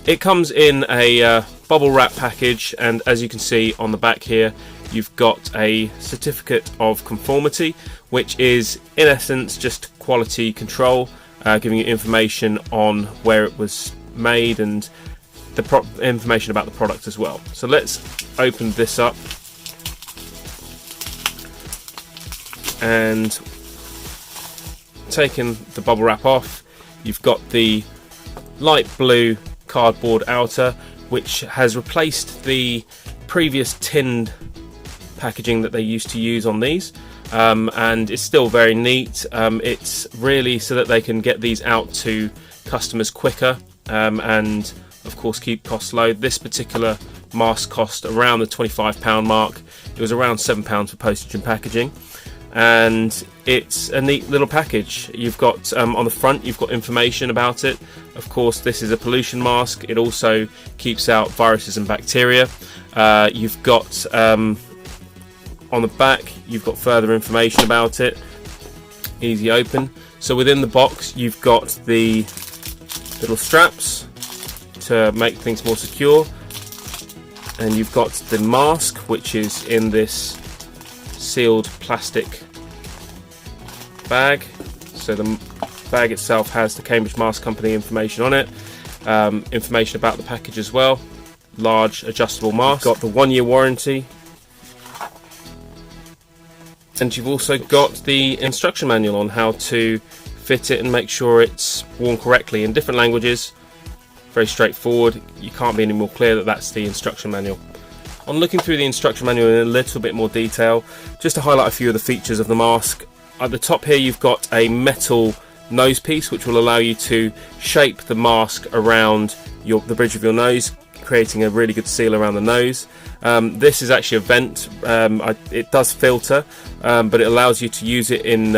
It comes in a bubble wrap package, and as you can see on the back here, you've got a certificate of conformity, which is in essence just quality control, giving you information on where it was made and the information about the product as well. So let's open this up, and taking the bubble wrap off, you've got the light blue cardboard outer, which has replaced the previous tinned packaging that they used to use on these, and it's still very neat. It's really so that they can get these out to customers quicker, and of course keep costs low. This particular mask cost around the £25 mark. It was around £7 for postage and packaging, and it's a neat little package. You've got on the front, you've got information about it. Of course, this is a pollution mask. It also keeps out viruses and bacteria. You've got on the back, you've got further information about it. Easy open. So within the box, you've got the little straps to make things more secure, and you've got the mask, which is in this sealed plastic bag. So the bag itself has the Cambridge Mask Company information on it, information about the package as well. Large adjustable mask. You've got the 1-year warranty, and you've also got the instruction manual on how to fit it and make sure it's worn correctly in different languages. Very straightforward. You can't be any more clear that that's the instruction manual. On looking through the instruction manual in a little bit more detail, just to highlight a few of the features of the mask, at the top here you've got a metal nose piece which will allow you to shape the mask around the bridge of your nose, creating a really good seal around the nose. This is actually a vent. It does filter, but it allows you to use it in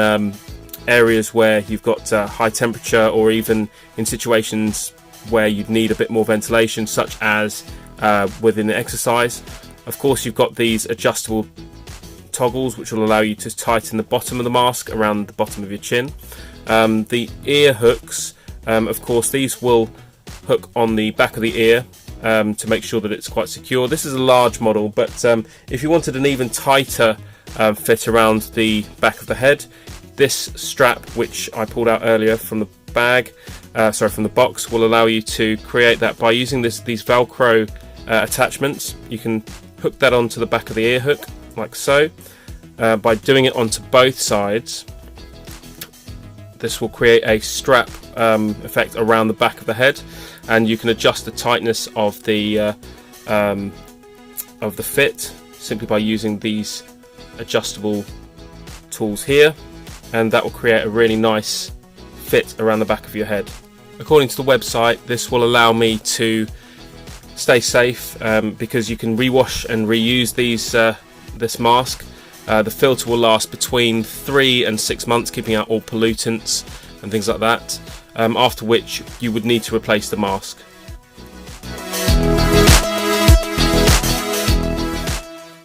areas where you've got high temperature, or even in situations where you'd need a bit more ventilation, such as within exercise. Of course, you've got these adjustable toggles which will allow you to tighten the bottom of the mask around the bottom of your chin. The ear hooks, of course, these will hook on the back of the ear to make sure that it's quite secure. This is a large model, but if you wanted an even tighter fit around the back of the head, this strap, which I pulled out earlier from the bag, from the box, will allow you to create that by using these Velcro attachments. You can hook that onto the back of the ear hook, like so. By doing it onto both sides, this will create a strap effect around the back of the head, and you can adjust the tightness of the fit simply by using these adjustable tools here, and that will create a really nice fit around the back of your head. According to the website, this will allow me to stay safe because you can rewash and reuse this mask. The filter will last between 3 and 6 months, keeping out all pollutants and things like that, after which you would need to replace the mask.